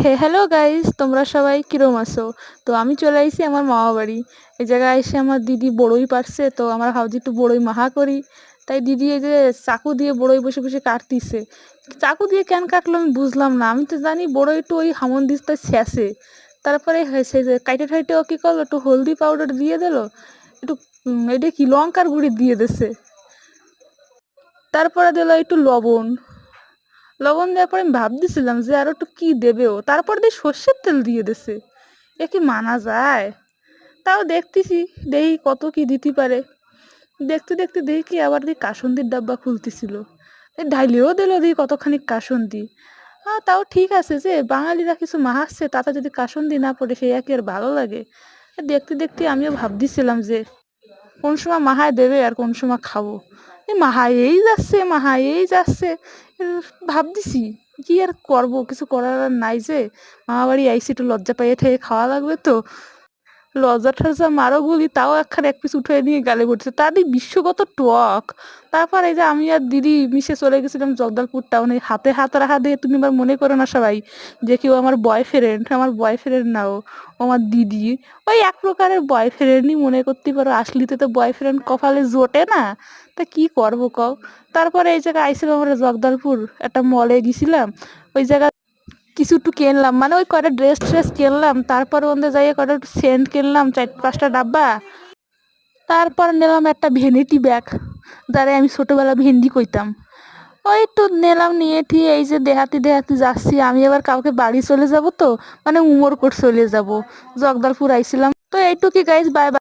Hello guys, তোমরা সবাই কিরম আছো? তো আমি চলে আইছি আমার মামা বাড়ি। এই জায়গায় এসে আমার দিদি বড়ই পারছে, তো আমরা ভাবছি একটু বড়ই মাহা করি। তাই দিদি এই যে চাকু দিয়ে বড়ই বসে বসে কাটতিছে। চাকু দিয়ে কেন কাটলো আমি বুঝলাম না। আমি তো জানি বড়ই একটু ওই হামন দিস্তা ছেঁচে, তারপরে হয়েছে যে কাইটে ঠাইটে ও কি করলো, একটু হলদি পাউডার দিয়ে দিল, একটু এটা কি লঙ্কার গুঁড়ি দিয়ে দিছে, তারপরে দিল একটু লবণ। লবণ দেওয়ার পরে আমি ভাবতেছিলাম যে আরো একটু কি দেবে ও, তারপর দিয়ে সর্ষের তেল দিয়ে দিছে। এ কি মানা যায়? তাও দেখতেছি, দেখি কত কি দিতে পারে। দেখতে দেখতে দেখি কি আবার দেখি কাসন্দির ডাব্বা খুলতেছিল। ঢাইলেও দিল দেখি কতখানি কাসন্দি। তাও ঠিক আছে, যে বাঙালিরা কিছু মাহাচ্ছে তাতে যদি কাসন্দি না পড়ে সে কি আর ভালো লাগে? দেখতে দেখতে আমিও ভাবতেছিলাম যে কোন সময় মাহায় দেবে আর কোন সময় খাবো। এই মাহায়েই যাচ্ছে মাহায়েই যাচ্ছে। ভাবতেছি কি আর করব, কিছু করার আর নাই, যে মামা বাড়ি আইসি একটু লজ্জা পাইয়ে থেকে খাওয়া লাগবে তো। লজ্জা টজ্জা মারো গুলি, তাও একখান এক পিস উঠে নিয়ে গালে পড়ছে, তাদের বিশ্বগত টক। তারপর এই যে আমি আর দিদি মিশে চলে গেছিলাম জগদলপুর টাউনে, হাতে হাত রাখা দিয়ে তুমি আবার মনে করো না সবাই যে কেউ আমার বয়ফ্রেন্ড। আমার বয়ফ্রেন্ড নাও, ও আমার দিদি। ওই এক প্রকারের বয়ফ্রেন্ডই মনে করতে পারো, আসলিতে তো বয়ফ্রেন্ড কপালে জোটে না। তা কি করবো কও। তারপরে এই জায়গায় আইছিলাম আমরা জগদলপুর, একটা মলে গেছিলাম। ওই জায়গা কিছু একটু কিনলাম, মানে ওই কটা ড্রেস ট্রেস কিনলাম, তারপরে ওদের যাইয়ে কটা একটু সেন্ট কিনলাম 4-5টা ডাব্বা। তারপর নিলাম একটা ভ্যানিটি ব্যাগ, যারে আমি ছোটবেলা ভেন্ডি কইতাম। ওই একটু নিলাম, নিয়ে ঠিয়ে এই যে দেহাতি দেহাতি যাচ্ছি। আমি এবার কাউকে বাড়ি চলে যাব তো, মানে উমরকোট চলে যাব। জগদলপুর আইছিলাম তো। এইটুকুই গাইজ, বাই বাই।